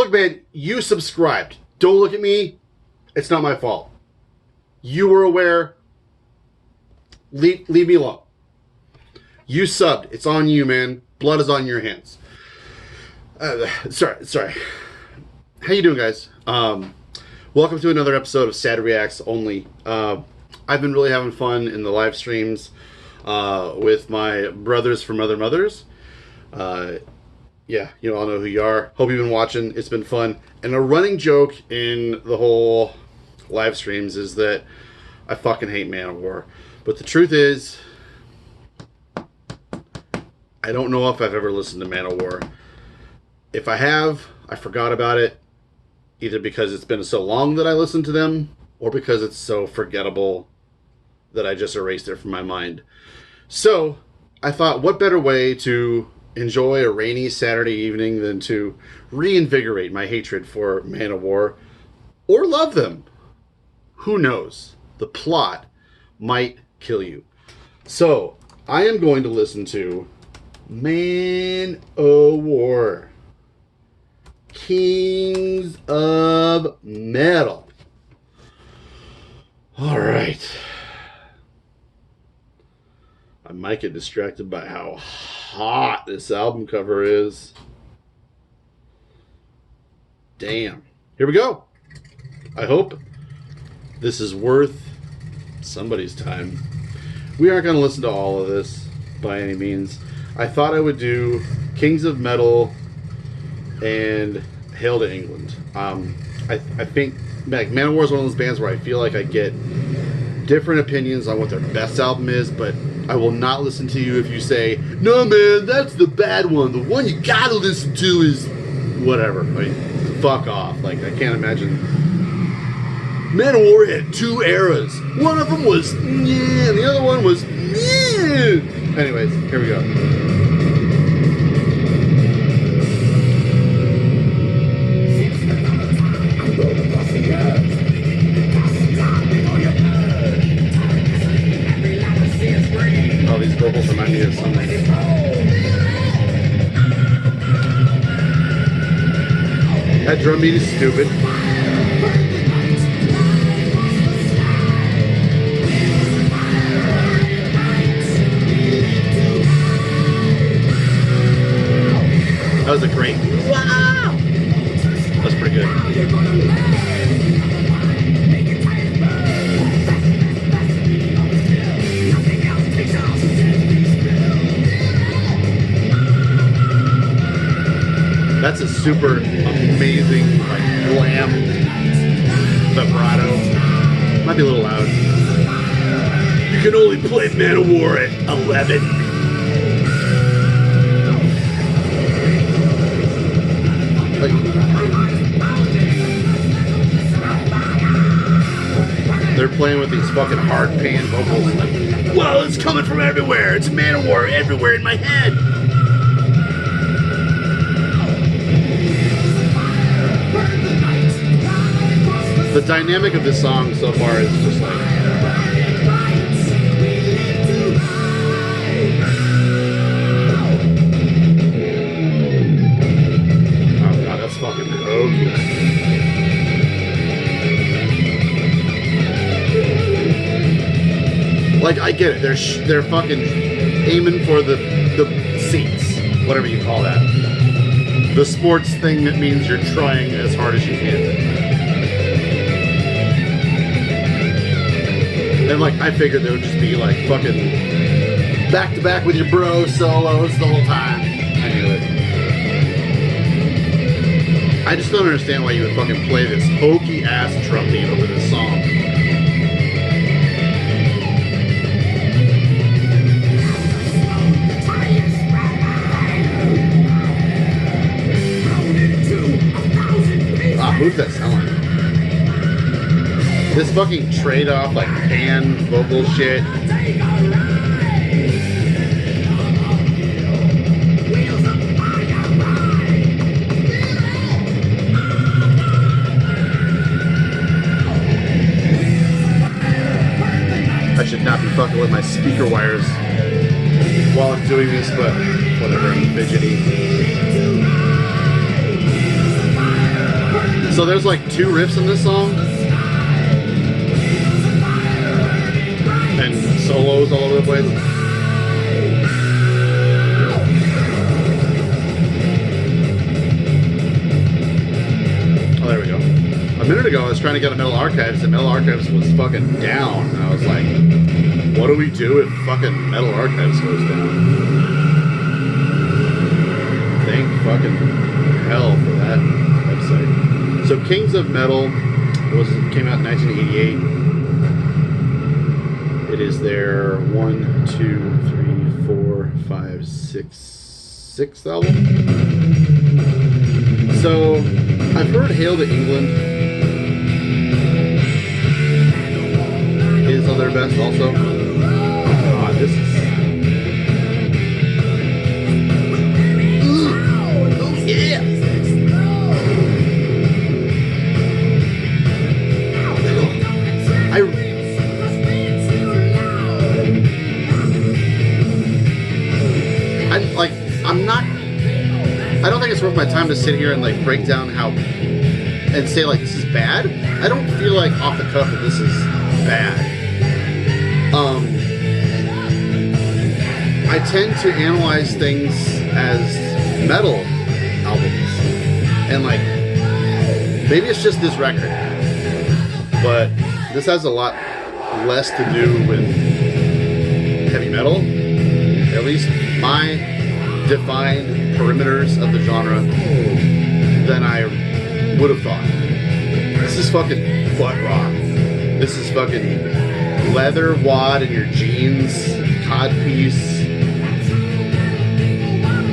look, man, you subscribed. Don't look at me. It's not my fault. You were aware. Leave me alone. You subbed. It's on you, man. Blood is on your hands. Sorry. How you doing, guys? Welcome to another episode of Sad Reacts Only. I've been really having fun in the live streams with my brothers from other mothers. Yeah, you all know who you are. Hope you've been watching. It's been fun. And a running joke in the whole live streams is that I fucking hate Manowar. But the truth is, I don't know if I've ever listened to Manowar. If I have, I forgot about it. Either because it's been so long that I listened to them, or because it's so forgettable that I just erased it from my mind. So, I thought, what better way to enjoy a rainy Saturday evening than to reinvigorate my hatred for Manowar, or love them. Who knows? The plot might kill you. So, I am going to listen to Manowar, Kings of Metal. Alright. I might get distracted by how hot this album cover is. Damn. Here we go. I hope this is worth somebody's time. We aren't going to listen to all of this by any means. I thought I would do Kings of Metal and Hail to England. I think like Manowar is one of those bands where I feel like I get different opinions on what their best album is, but I will not listen to you if you say, no man, that's the bad one. The one you gotta listen to is whatever. Like, fuck off. Like, I can't imagine. Manowar had two eras. One of them was yeah, and the other one was yeah. Anyways, here we go. Oh, these vocals remind me of something. That drum beat is stupid. That was a great. Wow! That's pretty good. That's a super amazing, like, glam vibrato. Might be a little loud. You can only play Manowar at 11. Like, they're playing with these fucking hard pan vocals. Like, well, it's coming from everywhere. It's Manowar everywhere in my head. The dynamic of this song so far is just like... Oh god, that's fucking hokey. Like, I get it. They're fucking aiming for the seats. Whatever you call that. The sports thing that means you're trying as hard as you can. And like, I figured there would just be like fucking back to back with your bro solos the whole time. Anyway, I just don't understand why you would fucking play this hokey ass drum beat over this song. Ah, who's that sound like? This fucking trade-off, like, pan vocal shit. I should not be fucking with my speaker wires while I'm doing this, but whatever, I'm fidgety. So there's like 2 riffs in this song. And solos all over the place. Oh, there we go. A minute ago, I was trying to get a Metal Archives, and Metal Archives was fucking down. And I was like, what do we do if fucking Metal Archives goes down? Thank fucking hell for that website. So Kings of Metal came out in 1988. It is their 1, 2, 3, 4, 5, 6, 6th album. So I've heard Hail to England is on their best also. God, this is... Oh yeah! I don't think it's worth my time to sit here and like break down how and say like this is bad. I don't feel like off the cuff that this is bad. I tend to analyze things as metal albums, and like maybe it's just this record, but this has a lot less to do with heavy metal, at least my defined perimeters of the genre, than I would have thought. This is fucking butt rock. This is fucking leather wad in your jeans, codpiece,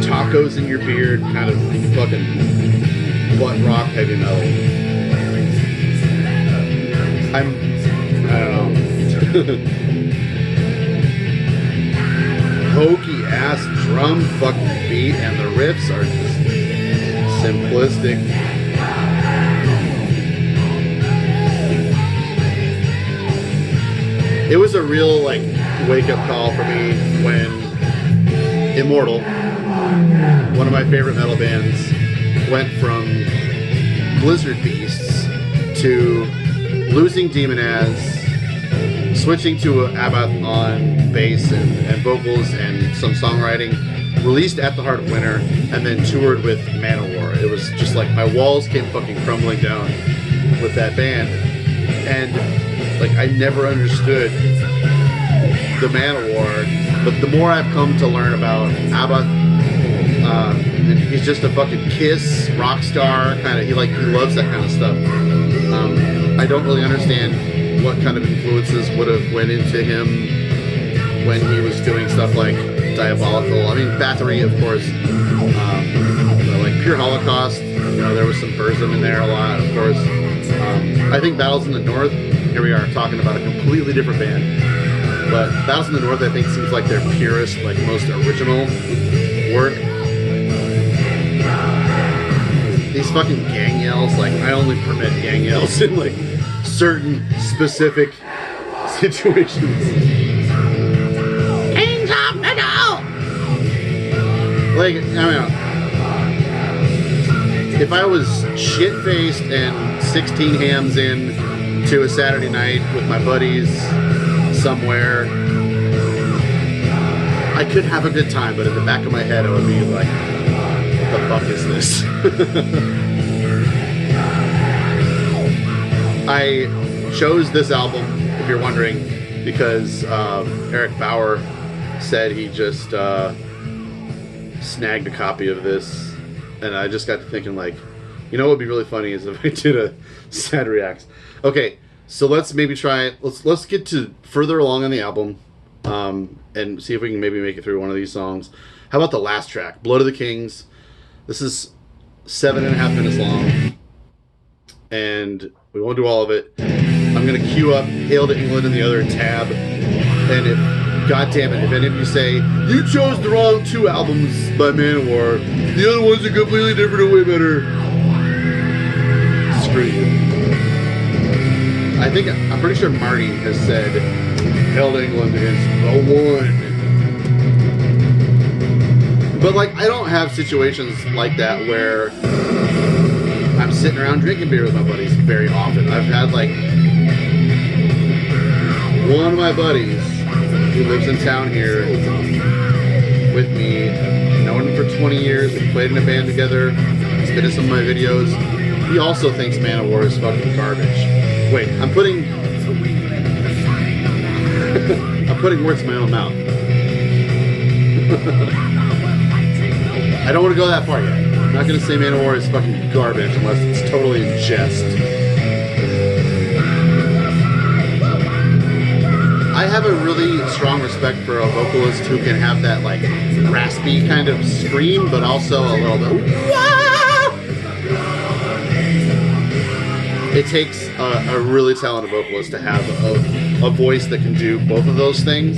tacos in your beard, kind of fucking butt rock heavy metal. I don't know. Hokey ass drum fucking beat, and the riffs are just simplistic. It was a real like wake up call for me when Immortal, one of my favorite metal bands, went from Blizzard Beasts to losing Demonaz, switching to Abath on bass and vocals and some songwriting, released At the Heart of Winter, and then toured with Manowar. It was just like my walls came fucking crumbling down with that band. And like I never understood the Manowar, but the more I've come to learn about Abath, he's just a fucking Kiss rock star kind of. He loves that kind of stuff. I don't really understand what kind of influences would have went into him when he was doing stuff like Diabolical. I mean, Battery, of course. Like Pure Holocaust. You know, there was some Burzum in there a lot, of course. I think Battles in the North. Here we are talking about a completely different band. But Battles in the North, I think, seems like their purest, like most original work. These fucking gang yells, like I only permit gang yells in like certain specific situations. Kings of Metal! Like, I mean, if I was shit-faced and 16 hams in to a Saturday night with my buddies somewhere, I could have a good time, but in the back of my head I would be like, what the fuck is this? I chose this album, if you're wondering, because Eric Bauer said he just snagged a copy of this, and I just got to thinking, like, you know what would be really funny is if I did a Sad Reacts. Okay, so let's maybe try, let's get to further along on the album, and see if we can maybe make it through one of these songs. How about the last track, Blood of the Kings? This is 7.5 minutes long, and we won't do all of it. I'm going to queue up Hail to England in the other tab, and if, God damn it, if any of you say, you chose the wrong 2 albums by Manowar, the other ones are completely different and way better, screw you. I'm pretty sure Marty has said Hail to England is the one. But like, I don't have situations like that where I'm sitting around drinking beer with my buddies very often. I've had like one of my buddies who lives in town here with me. I've known him for 20 years. We played in a band together. He's been in some of my videos. He also thinks Manowar is fucking garbage. Wait, I'm putting words in my own mouth. I don't want to go that far yet. I'm not going to say Manowar is fucking garbage unless it's totally in jest. I have a really strong respect for a vocalist who can have that like raspy kind of scream, but also a little bit. It takes a really talented vocalist to have a voice that can do both of those things.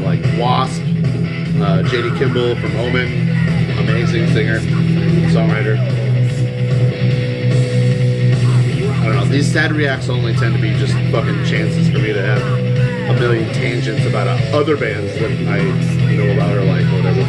Like Wasp, J.D. Kimball from Omen, amazing singer, songwriter. I don't know, these sad reacts only tend to be just fucking chances for me to have a million tangents about other bands that I know about or like or whatever.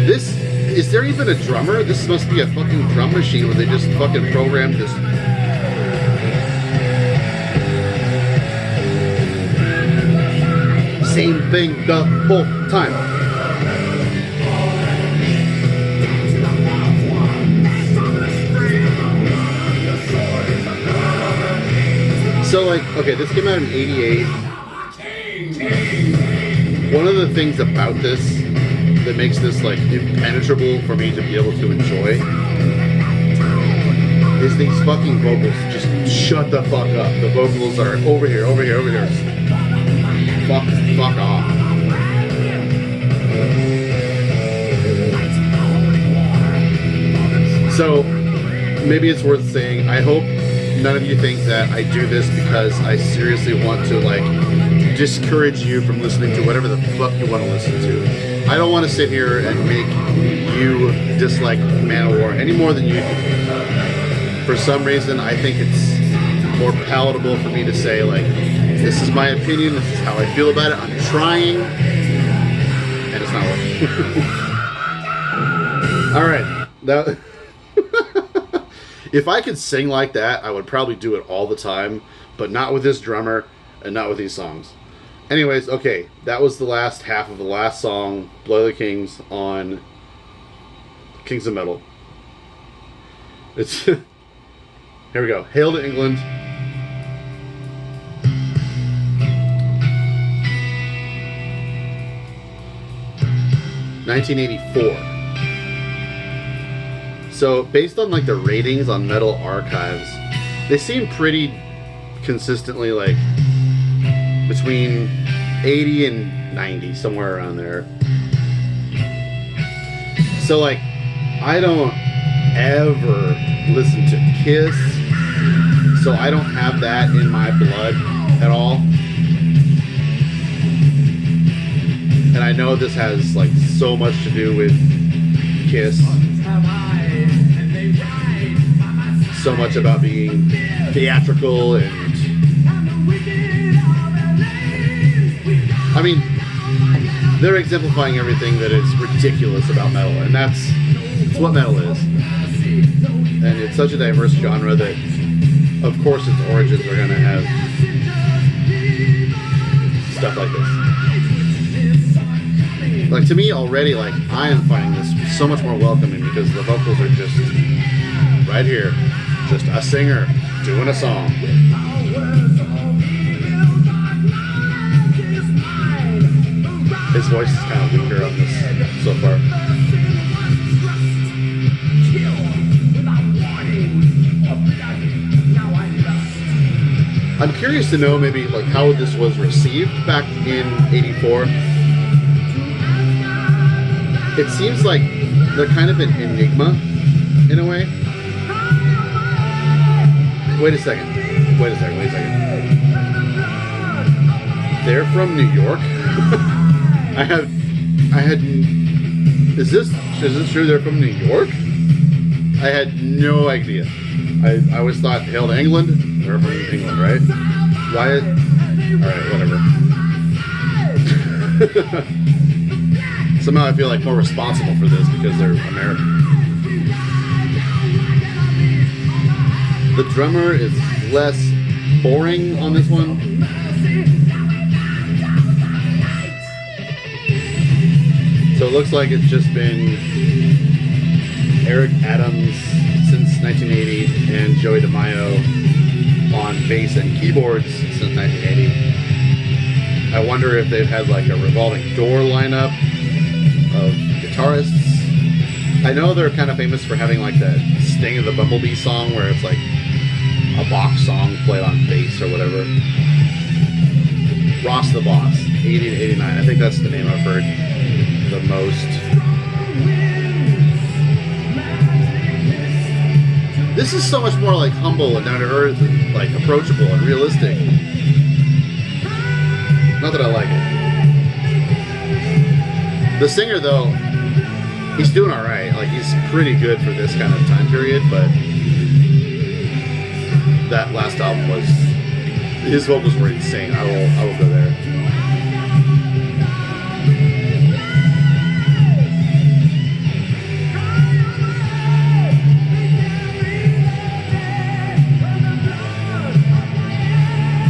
Is there even a drummer? This must be a fucking drum machine where they just fucking programmed this. Same thing the whole time. So like, okay, this came out in '88. One of the things about this that makes this like impenetrable for me to be able to enjoy is these fucking vocals. Just shut the fuck up. The vocals are over here, over here, over here. Fuck off. So maybe it's worth saying, I hope none of you think that I do this because I seriously want to like discourage you from listening to whatever the fuck you want to listen to. I don't want to sit here and make you dislike Manowar any more than you do. For some reason, I think it's more palatable for me to say, like, this is my opinion, this is how I feel about it, I'm trying, and it's not working. Alright, that... If I could sing like that, I would probably do it all the time, but not with this drummer, and not with these songs. Anyways, okay, that was the last half of the last song, Blood of the Kings, on Kings of Metal. It's... Here we go. Hail to England. (1984). So, based on like the ratings on Metal Archives, they seem pretty consistently like between 80 and 90, somewhere around there. So like, I don't ever listen to Kiss, so I don't have that in my blood at all. And I know this has like so much to do with Kiss. So much about being theatrical and I mean, they're exemplifying everything that is ridiculous about metal, and that's what metal is. And it's such a diverse genre that, of course, its origins are going to have stuff like this. Like, to me already, like, I am finding this so much more welcoming because the vocals are just right here. Just a singer doing a song. His voice is kind of weaker on this so far. I'm curious to know maybe like how this was received back in '84. It seems like they're kind of an enigma in a way. Wait a second. They're from New York? Is this true? They're from New York? I had no idea. I always thought, hail to England. They're from England, right? Why? Alright, whatever. Somehow I feel like more responsible for this because they're American. The drummer is less boring on this one. So it looks like it's just been Eric Adams since 1980 and Joey DeMaio on bass and keyboards since 1980. I wonder if they've had like a revolving door lineup of guitarists. I know they're kind of famous for having like that Sting of the Bumblebee song where it's like a Bach song played on bass or whatever. Ross the Boss, 80 to 89. I think that's the name I've heard the most. This is so much more like humble and down to earth and like approachable and realistic. Not that I like it. The singer though, he's doing alright. Like he's pretty good for this kind of time period, but that last album was, his vocals were insane. I will go there.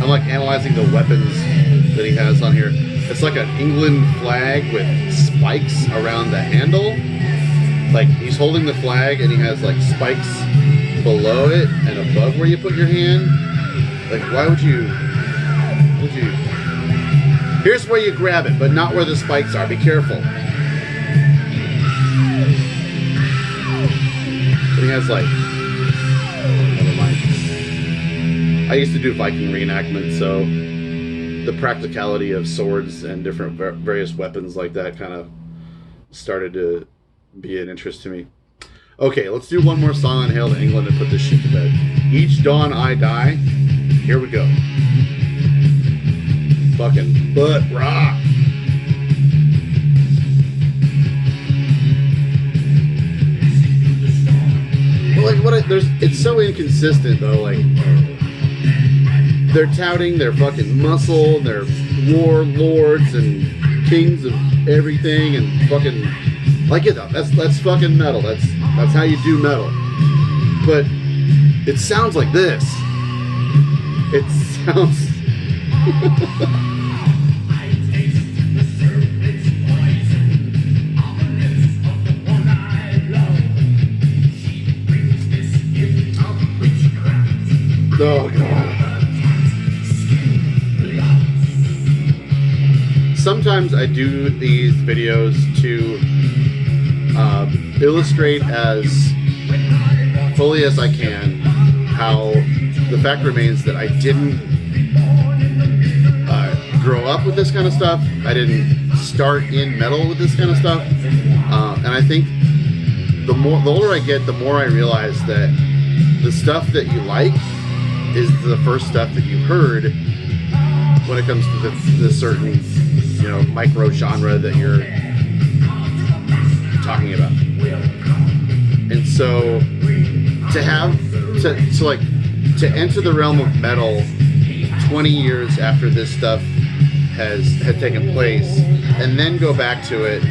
I'm like analyzing the weapons that he has on here. It's like an England flag with spikes around the handle. Like he's holding the flag and he has like spikes below it and above where you put your hand. Like why would you here's where you grab it, but not where the spikes are. Be careful. But he has like, never mind. I used to do Viking reenactment, so the practicality of swords and different various weapons like that kind of started to be an interest to me. Okay, let's do one more song on Hail to England and put this shit to bed. Each Dawn I Die. Here we go. Fucking butt rock. Well, like it's so inconsistent though. Like they're touting their fucking muscle, their warlords and kings of everything, and fucking like it though. That's fucking metal. That's how you do metal. But it sounds like this. It sounds. Oh god. Sometimes I do these videos to illustrate as fully as I can how the fact remains that I didn't grow up with this kind of stuff. I didn't start in metal with this kind of stuff. And I think the older I get, the more I realize that the stuff that you like is the first stuff that you heard when it comes to the certain, micro genre that you're talking about. And so to enter the realm of metal 20 years after this stuff had taken place and then go back to it,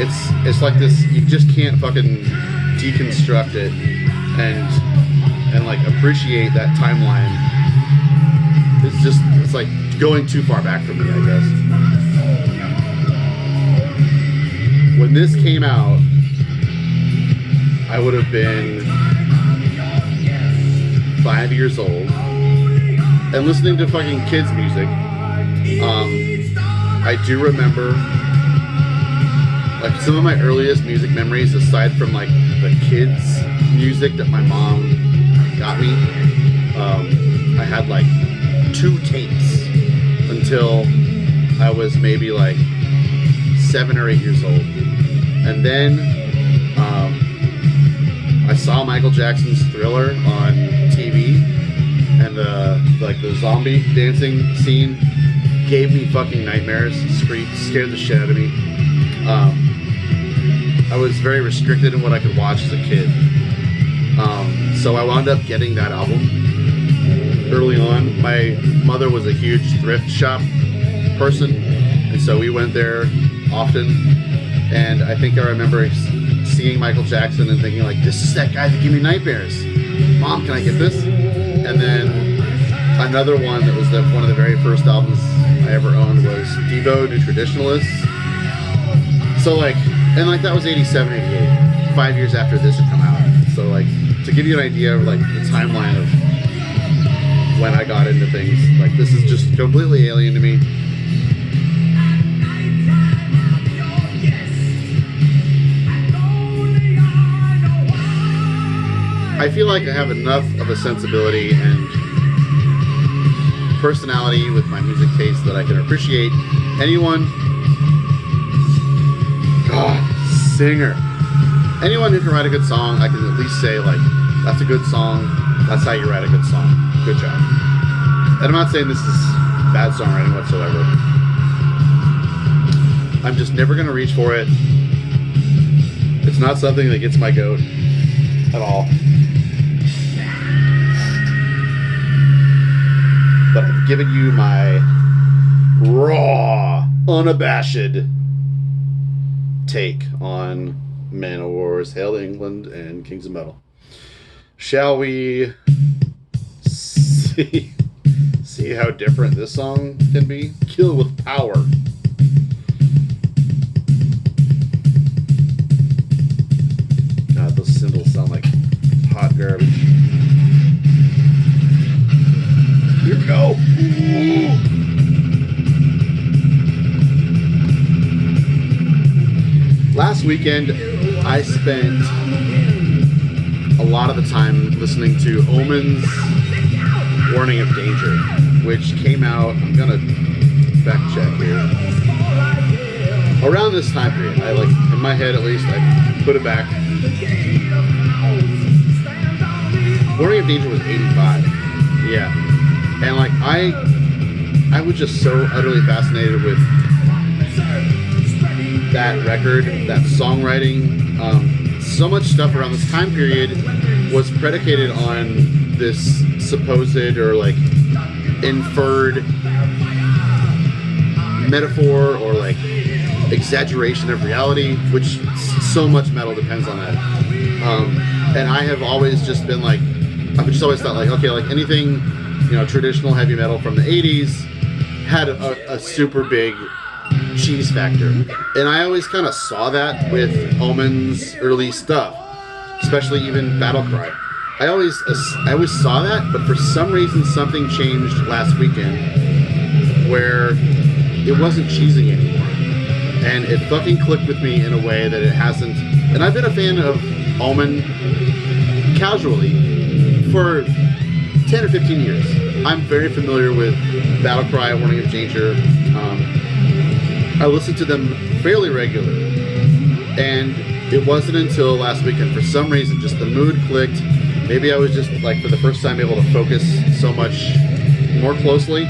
it's like this, you just can't fucking deconstruct it and like appreciate that timeline. It's like going too far back for me, I guess. When this came out, I would have been 5 years old and listening to fucking kids music. I do remember like some of my earliest music memories, aside from like the kids music that my mom got me. I had like 2 tapes until I was maybe like 7 or 8 years old, and then I saw Michael Jackson's Thriller on TV, and the zombie dancing scene gave me fucking nightmares. Scared the shit out of me. I was very restricted in what I could watch as a kid. So I wound up getting that album early on. My mother was a huge thrift shop person, and so we went there often. And I think I remember seeing Michael Jackson and thinking like, this is that guy that gave me nightmares. Mom, can I get this? And then another one that was one of the very first albums I ever owned was Devo to Traditionalists. So like, and like that was 87, 88, 5 years after this had come out. So like, to give you an idea of like the timeline of when I got into things, like this is just completely alien to me. I feel like I have enough of a sensibility and personality with my music taste that I can appreciate anyone, singer, anyone who can write a good song. I can at least say like, that's a good song, that's how you write a good song, good job. And I'm not saying this is bad songwriting whatsoever. I'm just never going to reach for it. It's not something that gets my goat at all. But I've given you my raw, unabashed take on Manowar's Hail to England and Kings of Metal. Shall we see how different this song can be? Kill with power. God, those cymbals sound like hot garbage. Here we go. Last weekend, I spent a lot of the time listening to Omen's Warning of Danger, which came out, I'm gonna fact check here, around this time period. I like, in my head at least, I put it back. Warning of Danger was 85. Yeah. And like I was just so utterly fascinated with that record, that songwriting. So much stuff around this time period was predicated on this supposed or like inferred metaphor or like exaggeration of reality, which so much metal depends on that. And I have always just been like, I've just always thought like, okay, like anything, you know, traditional heavy metal from the 80s had a super big cheese factor. And I always kind of saw that with Omen's early stuff, especially even Battle Cry. I always saw that, but for some reason something changed last weekend where it wasn't cheesing anymore. And it fucking clicked with me in a way that it hasn't. And I've been a fan of Omen casually for 10 or 15 years. I'm very familiar with Battle Cry, Warning of Danger. I listen to them fairly regularly. And it wasn't until last weekend, for some reason, just the mood clicked. Maybe I was just, like, for the first time able to focus so much more closely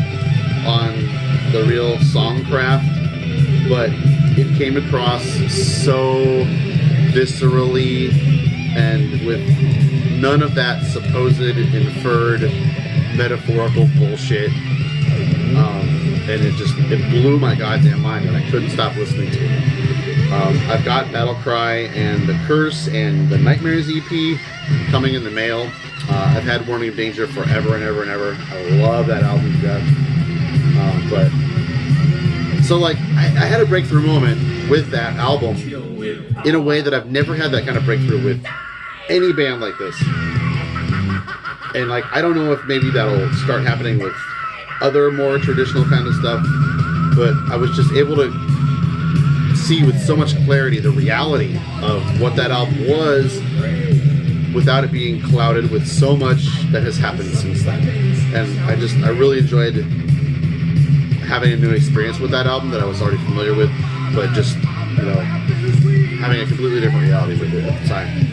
on the real song craft. But it came across so viscerally and with none of that supposed inferred metaphorical bullshit. And it blew my goddamn mind, and I couldn't stop listening to it. I've got Battle Cry and The Curse and the Nightmares EP coming in the mail. I've had Warning of Danger forever and ever and ever. I love that album to death. But so like I had a breakthrough moment with that album in a way that I've never had that kind of breakthrough with any band like this. And like I don't know if maybe that'll start happening with other more traditional kind of stuff, but I was just able to see with so much clarity the reality of what that album was without it being clouded with so much that has happened since then. And I really enjoyed having a new experience with that album that I was already familiar with, but just, you know, having a completely different reality with it at the time.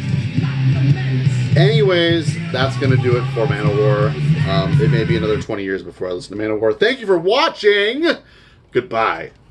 Anyways, that's going to do it for Manowar. It may be another 20 years before I listen to Manowar. Thank you for watching. Goodbye.